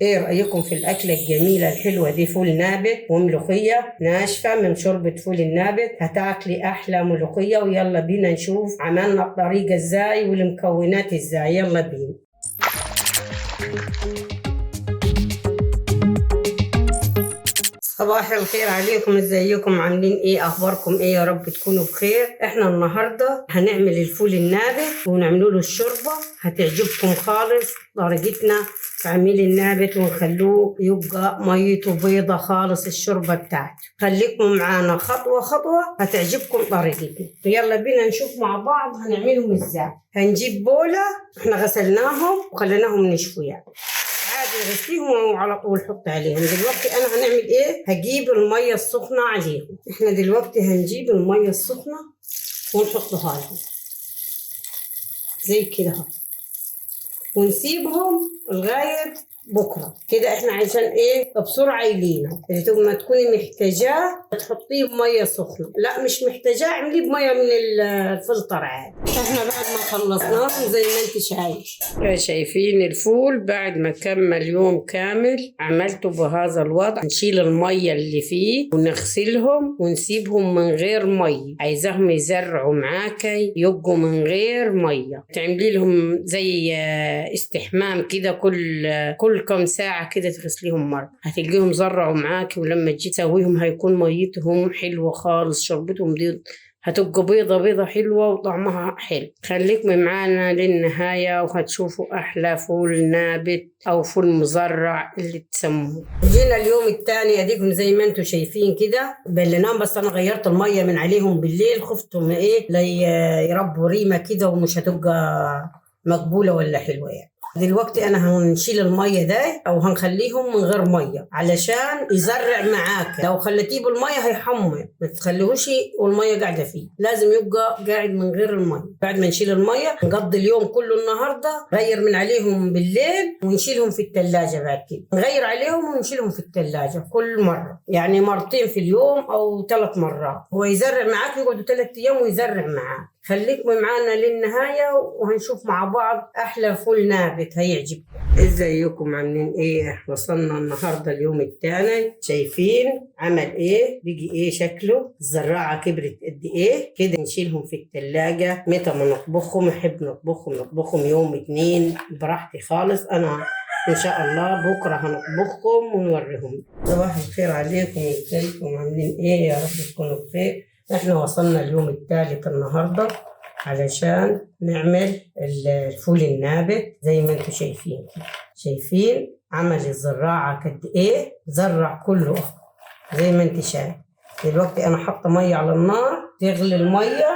ايه رأيكم في الأكلة الجميلة الحلوة دي؟ فول نابت وملوخية ناشفة من شوربة فول النابت. هتاكلي أحلى ملوخية. ويلا بينا نشوف عملنا الطريقة ازاي والمكونات ازاي. يلا بينا. صباح الخير عليكم، ازيكم؟ عاملين ايه؟ اخباركم ايه؟ يا رب تكونوا بخير. احنا النهارده هنعمل الفول النابت ونعملوا له الشوربه، هتعجبكم خالص طريقتنا في عميل النابت، ونخلوه يبقى ميته بيضه خالص الشوربه بتاعته. خليكم معانا خطوه خطوه، هتعجبكم طريقتنا. يلا بينا نشوف مع بعض هنعملهم ازاي. هنجيب بوله احنا غسلناهم وخليناهم نشفوا، يعني عادي غسليهم وعلى طول حط عليهم. دلوقتي انا هنعمل ايه؟ هجيب الميه السخنه عليهم. احنا دلوقتي هنجيب الميه السخنه ونحطها لهم زي كده اهو، ونسيبهم لغايه بكره كده. احنا عشان ايه؟ بسرعه يلينا. ما تكوني محتاجاه تحطيه بميه سخنه، لا مش محتاجاه اعمليه بميه من الفلتر عادي. احنا بعد ما خلصناهم زي ما انت شايفين الفول بعد ما كمل يوم كامل عملته بهذا الوضع. نشيل الميه اللي فيه ونغسلهم ونسيبهم من غير ميه. عايزاهم يزرعوا معاكي يبقوا من غير ميه. تعملي لهم زي استحمام كده كل كم ساعة كده تغسليهم مرة، هتلقيهم زرعوا معاكي. ولما تجي تسويهم هيكون ميتهم حلوة خالص، شربتهم دي هتبقى بيضة حلوة وطعمها حلو. خليكم معانا للنهاية وهتشوفوا أحلى فول نابت أو فول مزرع اللي تسموه. جينا اليوم الثاني أديكم زي ما انتم شايفين كده بلناهم، بس أنا غيرت المية من عليهم بالليل، خفتهم إيه يربوا ريمة كده ومش هتبقى مقبولة ولا حلوة يعني. دلوقتي انا هنشيل الميه ده او هنخليهم من غير ميه علشان يزرع معاك. لو خليتيه بالميه هيحمر، ما تخليهوش والميه قاعده فيه، لازم يبقى قاعد من غير الميه. بعد ما نشيل الميه نقضي اليوم كله النهارده نغير من عليهم بالليل ونشيلهم في الثلاجه. بعد كده نغير عليهم ونشيلهم في الثلاجه كل مره، يعني مرتين في اليوم او 3 مرات. هو يزرع معاك، يقعدوا 3 ايام ويزرع معاك. خليكم معانا للنهاية وهنشوف مع بعض أحلى فول نابت هيعجبكم. ازيكم؟ عاملين ايه؟ وصلنا النهاردة اليوم الثاني. شايفين عمل ايه؟ بيجي ايه شكله؟ الزراعة كبرت قد ايه كده. نشيلهم في الثلاجة. متى ما نطبخهم احب نطبخهم يوم 2 براحتي خالص. انا ان شاء الله بكرة هنطبخهم ونوريهم. صباح الخير عليكم، ازيكم؟ عاملين ايه؟ يا رب تكونوا بخير. احنا وصلنا اليوم الثالث النهارده علشان نعمل الفول النابت زي ما انتم شايفين عمل الزراعه قد ايه. زرع كله زي ما انت شايف. دلوقتي انا حاطه ميه على النار تغلي الميه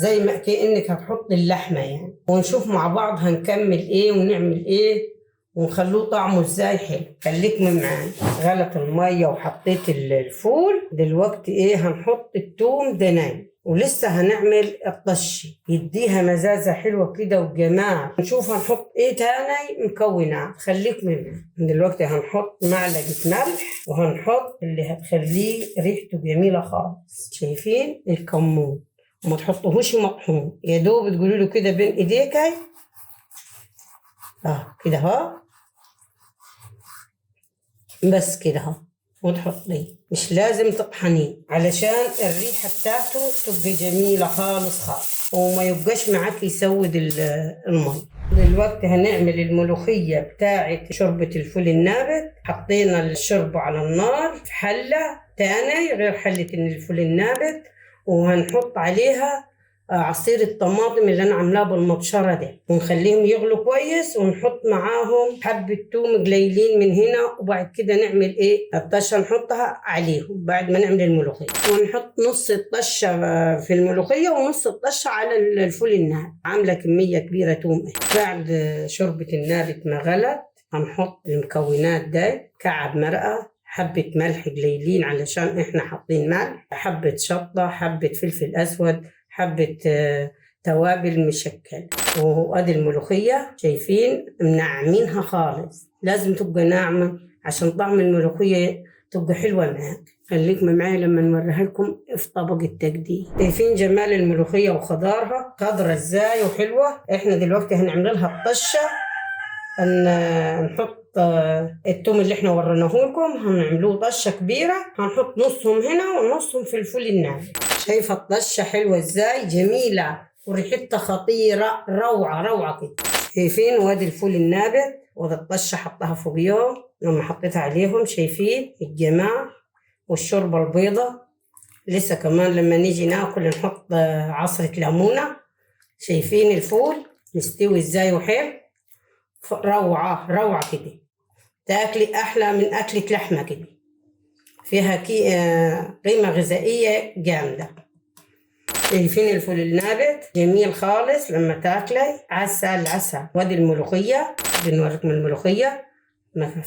زي ما كأنك هتحط اللحمه يعني. ونشوف مع بعض هنكمل ايه ونعمل ايه ونخلوه طعمه ازاي حلو. خليكم معانا. غلت الميه وحطيت الفول. دلوقتي ايه؟ هنحط التوم ده ناي، ولسه هنعمل الطشه يديها مزازه حلوه كده وجمال. نشوف هنحط ايه تاني مكونات. خليكم معانا. دلوقتي هنحط معلقه ملح، وهنحط اللي هتخليه ريحته جميله خالص. شايفين الكمون؟ وما تحطوهوش مطحون، يا دوب تقولوا له كده بين ايديك كده اهو، بس كده اهو. وتحطيه، مش لازم تطحنيه علشان الريحه بتاعته تبقى جميله خالص وما يبقاش معاك يسود المي. دلوقتي هنعمل الملوخيه بتاعت شوربه الفول النابت. حطينا الشوربه على النار في حله تاني غير حله الفول النابت، وهنحط عليها عصير الطماطم اللي انا عاملاه بالمبشره ده، ونخليهم يغلوا كويس، ونحط معاهم حبه توم قليلين من هنا. وبعد كده نعمل ايه؟ الطشه نحطها عليهم بعد ما نعمل الملوخيه، ونحط نص الطشه في الملوخيه ونص الطشه على الفول النابت. عامله كميه كبيره توم. بعد شوربه النابت ما غلت هنحط المكونات ده: كعب مرقه، حبه ملح قليلين علشان احنا حاطين ملح، حبه شطه، حبه فلفل اسود، حبة توابل مشكل. وادي الملوخية شايفين منعمينها خالص، لازم تبقى ناعمة عشان طعم الملوخية تبقى حلوة معاك. خليكم معايا لما نوريها لكم في طبق التقديم. شايفين جمال الملوخية وخضارها خضرة ازاي وحلوة. احنا دلوقتي هنعمل لها الطشة. نحط التوم اللي احنا وريناه لكم، هنعملوه طشة كبيرة، هنحط نصهم هنا ونصهم في الفول النابت. شايفة الطشة حلوة ازاي؟ جميلة وريحتها خطيرة، روعة روعة كده. شايفين؟ وادي الفول النابت وادي الطشة حطها فوقيهم. لما حطيتها عليهم شايفين الجمال، والشوربة البيضة. لسه كمان لما نيجي ناكل نحط عصرة ليمونة. شايفين الفول مستوي ازاي وحلو؟ روعة روعة كده، تاكلي أحلى من أكلة لحمة كده، فيها قيمة غذائية جامدة. شايفين الفول النابت جميل خالص لما تاكلي. عسل عسل. وادي الملوخية، بنوريكم الملوخية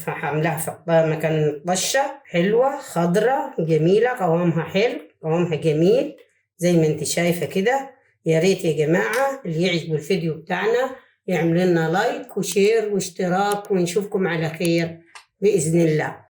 عاملاها في مكان طشة حلوة خضرة جميلة، قوامها حلو، قوامها جميل زي ما انت شايفة كده. يا ريت يا جماعة اللي يعجبوا الفيديو بتاعنا يعملوا لنا لايك وشير واشتراك، ونشوفكم على خير بإذن الله.